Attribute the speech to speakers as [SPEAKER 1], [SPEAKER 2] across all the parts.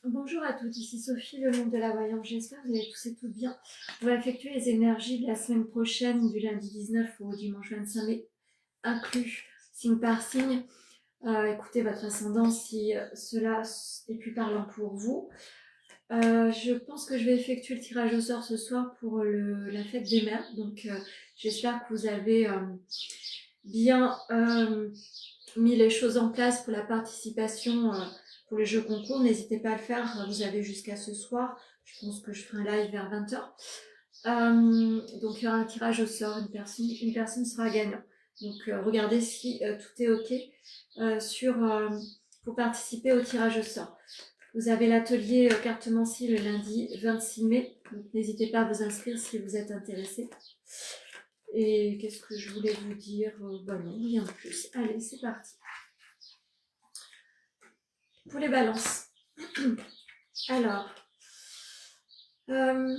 [SPEAKER 1] Bonjour à toutes, ici Sophie, le monde de la voyance. J'espère que vous allez tous et toutes bien. On va effectuer les énergies de la semaine prochaine, du lundi 19 au dimanche 25 mai, inclus signe par signe. Écoutez votre ascendant si cela est plus parlant pour vous. Je pense que je vais effectuer le tirage au sort ce soir pour la fête des mères. Donc j'espère que vous avez bien mis les choses en place pour la participation pour le jeu concours. N'hésitez pas à le faire, vous avez jusqu'à ce soir. Je pense que je ferai un live vers 20h. Donc il y aura un tirage au sort, une personne sera gagnant. Donc regardez si tout est ok pour participer au tirage au sort. Vous avez l'atelier cartomancie le lundi 26 mai, donc n'hésitez pas à vous inscrire si vous êtes intéressé. Et qu'est-ce que je voulais vous dire? Non, rien de plus. Allez, c'est parti. Pour les balances. Alors, on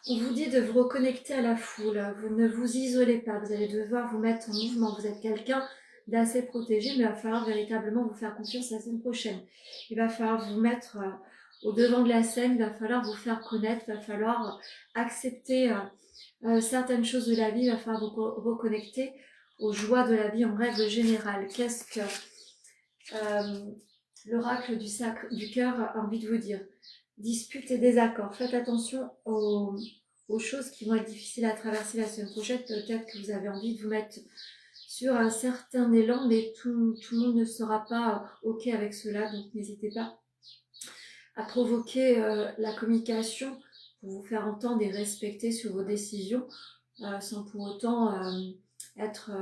[SPEAKER 1] vous dit de vous reconnecter à la foule. Vous ne vous isolez pas. Vous allez devoir vous mettre en mouvement. Vous êtes quelqu'un d'assez protégé, mais il va falloir véritablement vous faire confiance la semaine prochaine. Il va falloir vous mettre au devant de la scène. Il va falloir vous faire connaître. Il va falloir accepter certaines choses de la vie. Il va falloir vous reconnecter aux joies de la vie en règle générale. Qu'est-ce que l'oracle du cœur a envie de vous dire? Disputes et désaccords. Faites attention aux choses qui vont être difficiles à traverser la semaine prochaine. Peut-être que vous avez envie de vous mettre sur un certain élan, mais tout le monde ne sera pas ok avec cela. Donc n'hésitez pas à provoquer la communication pour vous faire entendre et respecter sur vos décisions sans pour autant être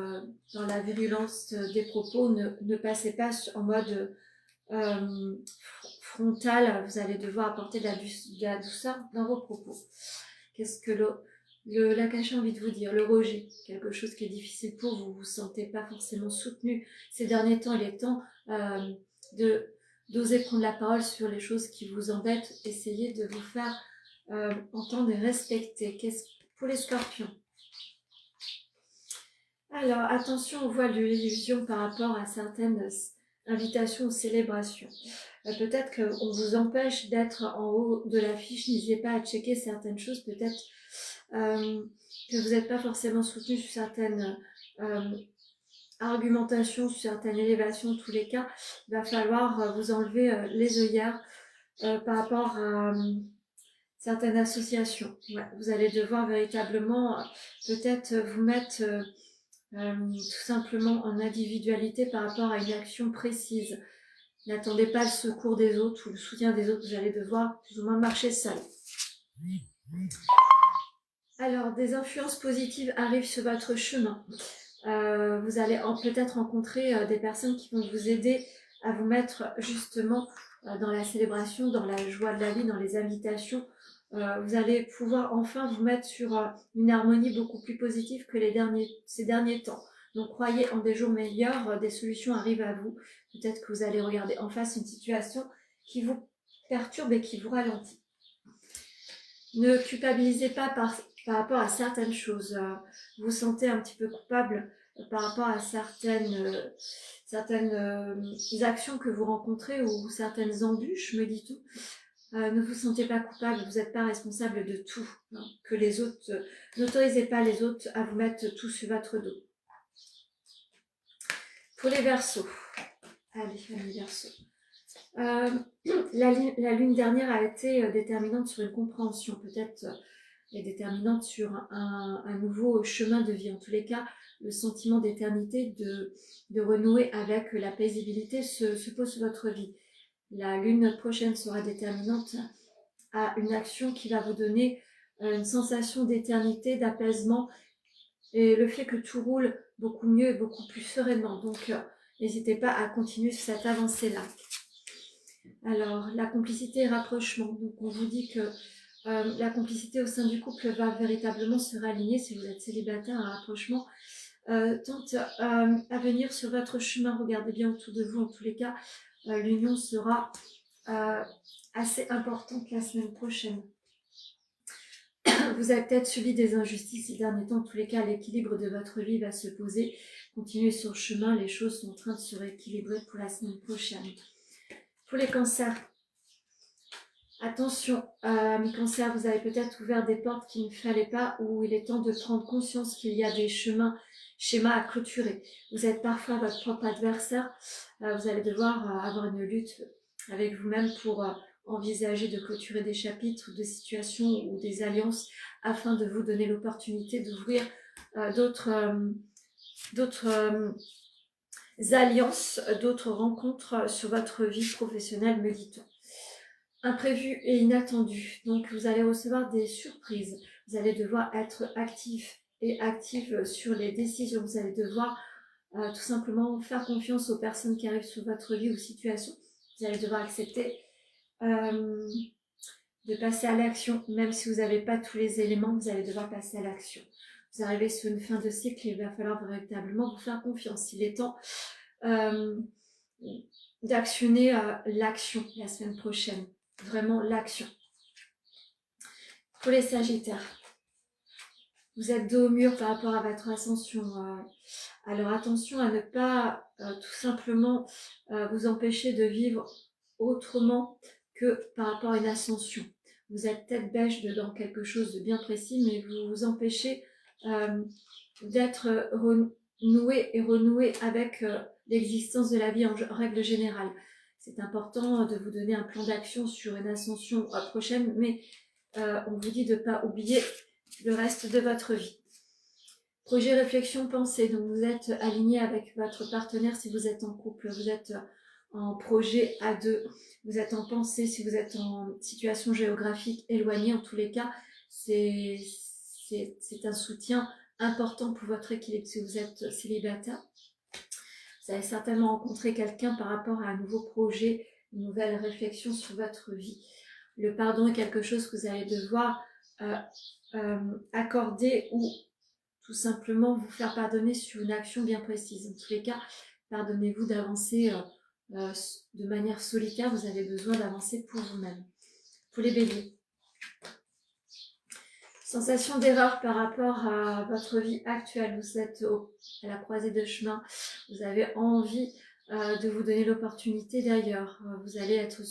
[SPEAKER 1] dans la virulence des propos. Ne passez pas en mode frontal. Vous allez devoir apporter de la douceur dans vos propos. Qu'est-ce que l'Akasha a envie de vous dire? Le rejet, quelque chose qui est difficile pour vous. Vous ne vous sentez pas forcément soutenu. Ces derniers temps, il est temps d'oser prendre la parole sur les choses qui vous embêtent. Essayez de vous faire entendre et respecter. Pour les scorpions? Alors, attention aux voiles de l'illusion par rapport à certaines invitations ou célébrations. Peut-être qu'on vous empêche d'être en haut de l'affiche. N'hésitez pas à checker certaines choses. Peut-être que vous n'êtes pas forcément soutenu sur certaines argumentations, sur certaines élévations. En tous les cas, il va falloir vous enlever les œillères par rapport à certaines associations. Ouais, vous allez devoir véritablement peut-être vous mettre tout simplement en individualité par rapport à une action précise. N'attendez pas le secours des autres ou le soutien des autres, vous allez devoir plus ou moins marcher seul. Alors, des influences positives arrivent sur votre chemin. Vous allez peut-être rencontrer des personnes qui vont vous aider à vous mettre justement dans la célébration, dans la joie de la vie, dans les invitations. Vous allez pouvoir enfin vous mettre sur une harmonie beaucoup plus positive que ces derniers temps. Donc croyez en des jours meilleurs, des solutions arrivent à vous. Peut-être que vous allez regarder en face une situation qui vous perturbe et qui vous ralentit. Ne culpabilisez pas par rapport à certaines choses. Vous vous sentez un petit peu coupable par rapport à certaines actions que vous rencontrez ou certaines embûches, me dit-on. Ne vous sentez pas coupable, vous n'êtes pas responsable de tout. Hein, que les autres, n'autorisez pas les autres à vous mettre tout sur votre dos. Pour les Verseaux, allez, les Verseaux. La lune dernière a été déterminante sur une compréhension, peut-être est déterminante sur un nouveau chemin de vie. En tous les cas, le sentiment d'éternité, de renouer avec la paisibilité se pose sur votre vie. La lune prochaine sera déterminante à une action qui va vous donner une sensation d'éternité, d'apaisement et le fait que tout roule beaucoup mieux et beaucoup plus sereinement. Donc, n'hésitez pas à continuer sur cette avancée-là. Alors, la complicité et rapprochement. Donc, on vous dit que la complicité au sein du couple va véritablement se réaligner. Si vous êtes célibataire, un rapprochement tente à venir sur votre chemin. Regardez bien autour de vous. En tous les cas, l'union sera assez importante la semaine prochaine. Vous avez peut-être subi des injustices ces derniers temps. En tous les cas, l'équilibre de votre vie va se poser. Continuez sur le chemin. Les choses sont en train de se rééquilibrer pour la semaine prochaine. Pour les cancers, Attention, mes cancers, vous avez peut-être ouvert des portes qu'il ne fallait pas, ou il est temps de prendre conscience qu'il y a des schémas à clôturer. Vous êtes parfois votre propre adversaire, vous allez devoir avoir une lutte avec vous-même pour envisager de clôturer des chapitres, de situations ou des alliances afin de vous donner l'opportunité d'ouvrir d'autres alliances, d'autres rencontres sur votre vie professionnelle, me dit-on. Imprévu et inattendu. Donc vous allez recevoir des surprises. Vous allez devoir être actif et active sur les décisions. Vous allez devoir tout simplement faire confiance aux personnes qui arrivent sur votre vie ou situation. Vous allez devoir accepter de passer à l'action. Même si vous n'avez pas tous les éléments, vous allez devoir passer à l'action. Vous arrivez sur une fin de cycle et il va falloir véritablement vous faire confiance. Il est temps d'actionner l'action la semaine prochaine. Vraiment l'action. Pour les Sagittaires, vous êtes dos au mur par rapport à votre ascension. Alors attention à ne pas tout simplement vous empêcher de vivre autrement que par rapport à une ascension. Vous êtes tête bêche dans quelque chose de bien précis, mais vous vous empêchez d'être renoué et renoué avec l'existence de la vie en règle générale. C'est important de vous donner un plan d'action sur une ascension prochaine, mais on vous dit de ne pas oublier le reste de votre vie. Projet, réflexion, pensée. Donc vous êtes aligné avec votre partenaire si vous êtes en couple, vous êtes en projet à deux, vous êtes en pensée si vous êtes en situation géographique éloignée. En tous les cas, c'est un soutien important pour votre équilibre. Si vous êtes célibataire, vous allez certainement rencontrer quelqu'un par rapport à un nouveau projet, une nouvelle réflexion sur votre vie. Le pardon est quelque chose que vous allez devoir accorder ou tout simplement vous faire pardonner sur une action bien précise. En tous les cas, pardonnez-vous d'avancer de manière solitaire. Vous avez besoin d'avancer pour vous-même. Pour les béliers. Sensation d'erreur par rapport à votre vie actuelle. Vous êtes à la croisée de chemin. Vous avez envie de vous donner l'opportunité d'ailleurs. Vous allez être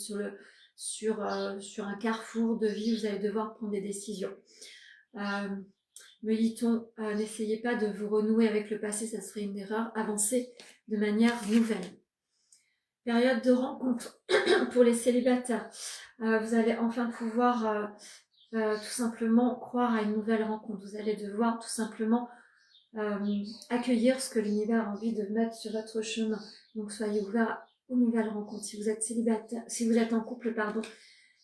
[SPEAKER 1] sur un carrefour de vie. Vous allez devoir prendre des décisions. Me dit-on, n'essayez pas de vous renouer avec le passé, ça serait une erreur. Avancez de manière nouvelle. Période de rencontre pour les célibataires. Vous allez enfin pouvoir tout simplement croire à une nouvelle rencontre. Vous allez devoir tout simplement accueillir ce que l'univers a envie de mettre sur votre chemin. Donc soyez ouverts aux nouvelles rencontres. Si vous êtes célibataire, si vous êtes en couple,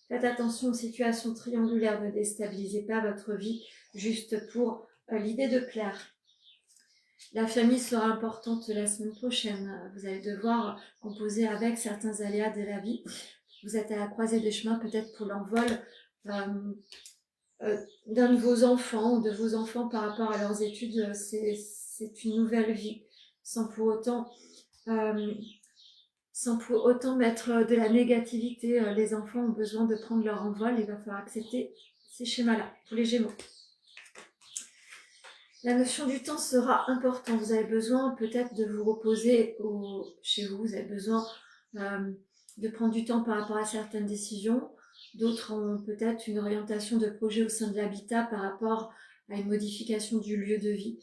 [SPEAKER 1] faites attention aux situations triangulaires. Ne déstabilisez pas votre vie juste pour l'idée de plaire. La famille sera importante la semaine prochaine. Vous allez devoir composer avec certains aléas de la vie. Vous êtes à la croisée des chemins, peut-être pour l'envol d'un de vos enfants ou de vos enfants par rapport à leurs études. C'est une nouvelle vie, sans pour autant mettre de la négativité. Les enfants ont besoin de prendre leur envol. Il va falloir accepter ces schémas-là. Pour les Gémeaux. La notion du temps sera importante. Vous avez besoin peut-être de vous reposer chez vous. Vous avez besoin de prendre du temps par rapport à certaines décisions. D'autres ont peut-être une orientation de projet au sein de l'habitat par rapport à une modification du lieu de vie.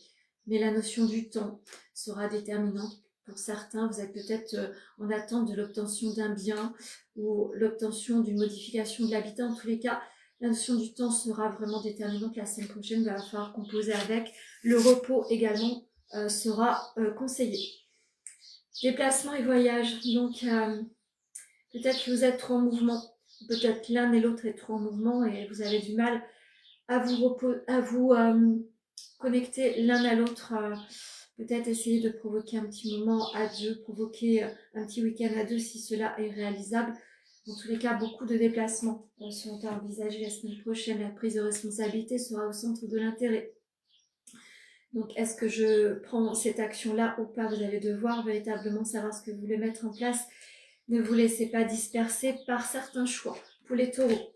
[SPEAKER 1] Mais la notion du temps sera déterminante. Pour certains, vous êtes peut-être en attente de l'obtention d'un bien ou l'obtention d'une modification de l'habitat. En tous les cas, la notion du temps sera vraiment déterminante. La semaine prochaine, il va falloir composer avec. Le repos également sera conseillé. Déplacement et voyage. Donc, peut-être que vous êtes trop en mouvement. Peut-être l'un et l'autre est trop en mouvement et vous avez du mal à vous connecter l'un à l'autre. Peut-être essayer de provoquer un petit moment à deux, provoquer un petit week-end à deux si cela est réalisable. Dans tous les cas, beaucoup de déplacements sont à envisager la semaine prochaine. La prise de responsabilité sera au centre de l'intérêt. Donc, est-ce que je prends cette action-là ou pas? Vous allez devoir véritablement savoir ce que vous voulez mettre en place. Ne vous laissez pas disperser par certains choix. Pour les taureaux.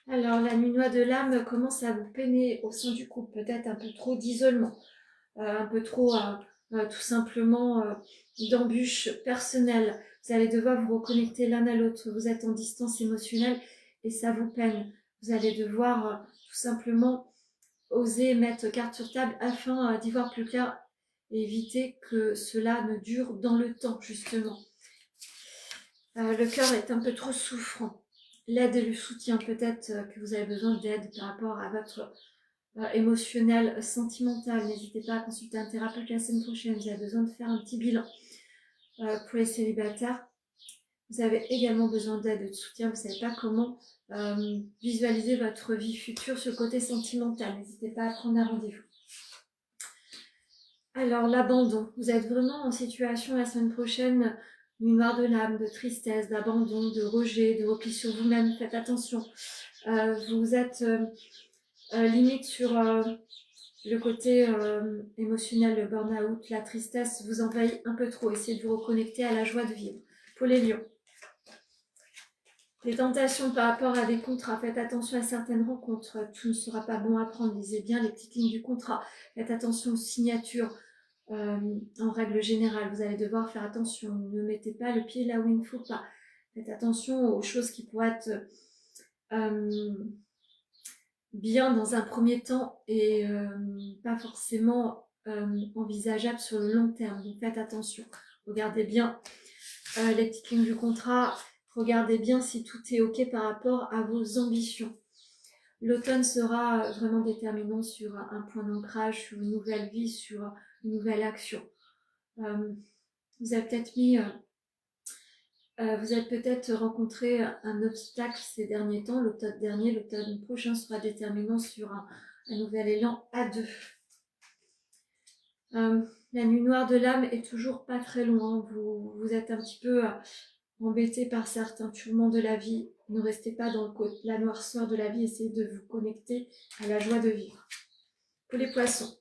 [SPEAKER 1] Alors, la nuit noire de l'âme commence à vous peiner au sein du couple. Peut-être un peu trop d'isolement. Un peu trop, tout simplement, d'embûches personnelles. Vous allez devoir vous reconnecter l'un à l'autre. Vous êtes en distance émotionnelle et ça vous peine. Vous allez devoir tout simplement oser mettre carte sur table afin d'y voir plus clair et éviter que cela ne dure dans le temps, justement. Le cœur est un peu trop souffrant. L'aide et le soutien, peut-être que vous avez besoin d'aide par rapport à votre émotionnel, sentimental. N'hésitez pas à consulter un thérapeute la semaine prochaine. Vous avez besoin de faire un petit bilan. Pour les célibataires, vous avez également besoin d'aide et de soutien. Vous ne savez pas comment visualiser votre vie future sur le côté sentimental. N'hésitez pas à prendre un rendez-vous. Alors, l'abandon. Vous êtes vraiment en situation la semaine prochaine, une noire de l'âme, de tristesse, d'abandon, de rejet, de repli sur vous-même. Faites attention. Vous êtes limite sur le côté émotionnel, le burn-out, la tristesse vous envahit un peu trop. Essayez de vous reconnecter à la joie de vivre. Pour les lions. Les tentations par rapport à des contrats, faites attention à certaines rencontres, tout ne sera pas bon à prendre, lisez bien les petites lignes du contrat, faites attention aux signatures, en règle générale, vous allez devoir faire attention, ne mettez pas le pied là où il ne faut pas, faites attention aux choses qui pourraient être bien dans un premier temps et pas forcément envisageables sur le long terme, donc faites attention, regardez bien les petites lignes du contrat. Regardez bien si tout est OK par rapport à vos ambitions. L'automne sera vraiment déterminant sur un point d'ancrage, sur une nouvelle vie, sur une nouvelle action. Vous avez peut-être rencontré un obstacle ces derniers temps. L'automne dernier, l'automne prochain sera déterminant sur un nouvel élan à deux. La nuit noire de l'âme est toujours pas très loin. Vous êtes un petit peu embêté par certains tourments de la vie. Ne restez pas dans la noirceur de la vie, essayez de vous connecter à la joie de vivre. Pour les poissons,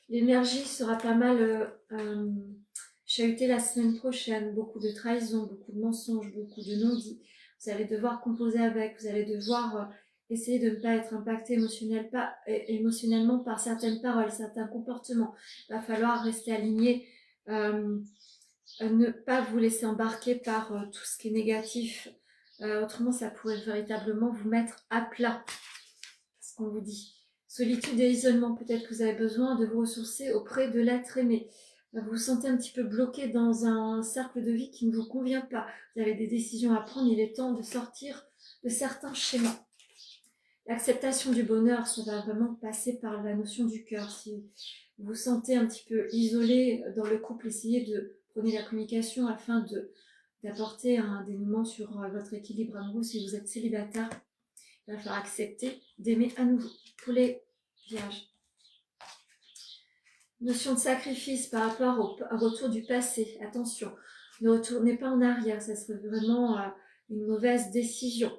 [SPEAKER 1] l'énergie sera pas mal chahutée la semaine prochaine. Beaucoup de trahisons, beaucoup de mensonges, beaucoup de non-dits. Vous allez devoir composer avec, vous allez devoir essayer de ne pas être impacté émotionnellement par certaines paroles, certains comportements. Il va falloir rester aligné. Ne pas vous laisser embarquer par tout ce qui est négatif. Autrement, ça pourrait véritablement vous mettre à plat. C'est ce qu'on vous dit. Solitude et isolement. Peut-être que vous avez besoin de vous ressourcer auprès de l'être aimé. Vous vous sentez un petit peu bloqué dans un cercle de vie qui ne vous convient pas. Vous avez des décisions à prendre. Il est temps de sortir de certains schémas. L'acceptation du bonheur, ça va vraiment passer par la notion du cœur. Si vous vous sentez un petit peu isolé dans le couple, essayez de prendre la communication afin d'apporter un dénouement sur votre équilibre amoureux. Si vous êtes célibataire, il va falloir accepter d'aimer à nouveau. Pour les vierges. Notion de sacrifice par rapport au retour du passé. Attention, ne retournez pas en arrière, ça serait vraiment une mauvaise décision.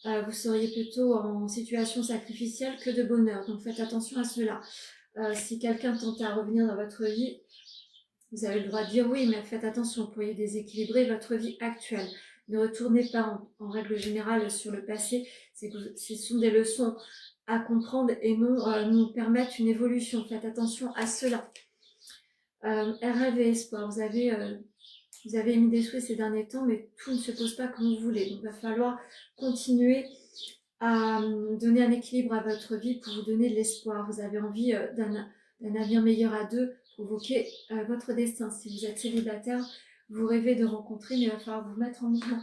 [SPEAKER 1] Vous seriez plutôt en situation sacrificielle que de bonheur. Donc faites attention à cela. Si quelqu'un tente à revenir dans votre vie, vous avez le droit de dire oui, mais faites attention, vous pourriez déséquilibrer votre vie actuelle. Ne retournez pas en règle générale sur le passé. Ce sont des leçons à comprendre et non nous permettre une évolution. Faites attention à cela. Rêve et espoir. Vous avez émis des souhaits ces derniers temps, mais tout ne se pose pas comme vous voulez. Donc, il va falloir continuer à donner un équilibre à votre vie pour vous donner de l'espoir. Vous avez envie d'un avenir meilleur à deux, provoquer votre destin. Si vous êtes célibataire, vous rêvez de rencontrer, mais il va falloir vous mettre en mouvement.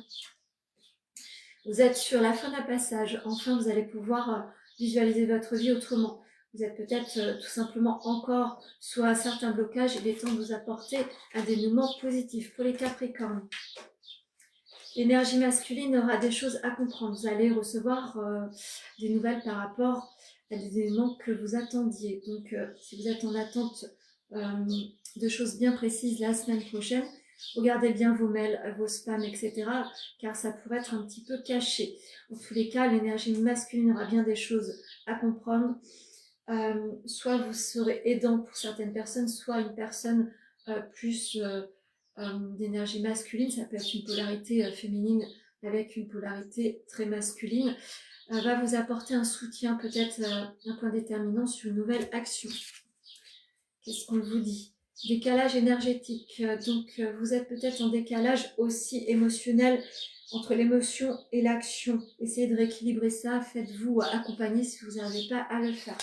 [SPEAKER 1] Vous êtes sur la fin d'un passage. Enfin, vous allez pouvoir visualiser votre vie autrement. Vous êtes peut-être tout simplement encore soit à certains blocages. Il est temps de vous apporter un dénouement positif. Pour les Capricornes, l'énergie masculine aura des choses à comprendre. Vous allez recevoir des nouvelles par rapport à des éléments que vous attendiez. Donc, si vous êtes en attente de choses bien précises la semaine prochaine, regardez bien vos mails, vos spams, etc. car ça pourrait être un petit peu caché. En tous les cas, l'énergie masculine aura bien des choses à comprendre. Soit vous serez aidant pour certaines personnes, soit une personne plus d'énergie masculine, ça peut être une polarité féminine avec une polarité très masculine, va vous apporter un soutien, peut-être un point déterminant sur une nouvelle action. Qu'est-ce qu'on vous dit ? décalage énergétique. Donc, vous êtes peut-être en décalage aussi émotionnel entre l'émotion et l'action. Essayez de rééquilibrer ça. Faites-vous accompagner si vous n'arrivez pas à le faire.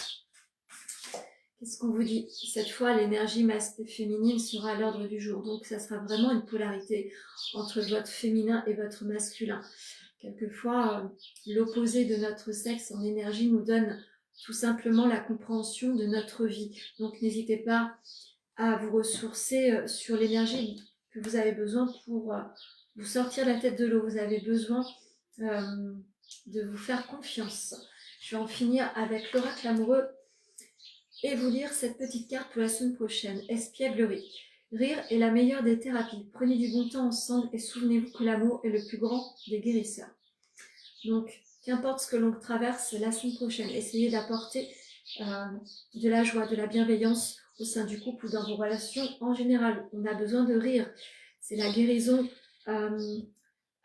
[SPEAKER 1] Qu'est-ce qu'on vous dit? Cette fois, l'énergie féminine sera à l'ordre du jour. Donc, ça sera vraiment une polarité entre votre féminin et votre masculin. Quelquefois, l'opposé de notre sexe en énergie nous donne tout simplement la compréhension de notre vie. Donc, n'hésitez pas à vous ressourcer sur l'énergie que vous avez besoin pour vous sortir la tête de l'eau. Vous avez besoin de vous faire confiance. Je vais en finir avec l'oracle amoureux et vous lire cette petite carte pour la semaine prochaine. Espièglerie. Rire est la meilleure des thérapies. Prenez du bon temps ensemble et souvenez-vous que l'amour est le plus grand des guérisseurs. Donc, qu'importe ce que l'on traverse la semaine prochaine, essayez d'apporter de la joie, de la bienveillance au sein du couple ou dans vos relations en général. On a besoin de rire. C'est la guérison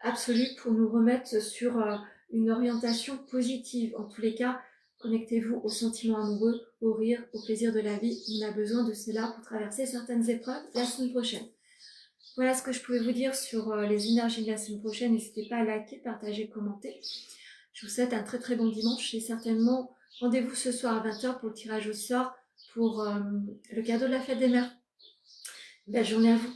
[SPEAKER 1] absolue pour nous remettre sur une orientation positive. En tous les cas, connectez-vous aux sentiments amoureux, au rire, au plaisir de la vie. On a besoin de cela pour traverser certaines épreuves la semaine prochaine. Voilà ce que je pouvais vous dire sur les énergies de la semaine prochaine. N'hésitez pas à liker, partager, commenter. Je vous souhaite un très très bon dimanche et certainement rendez-vous ce soir à 20h pour le tirage au sort pour le cadeau de la fête des mères. Belle journée à vous.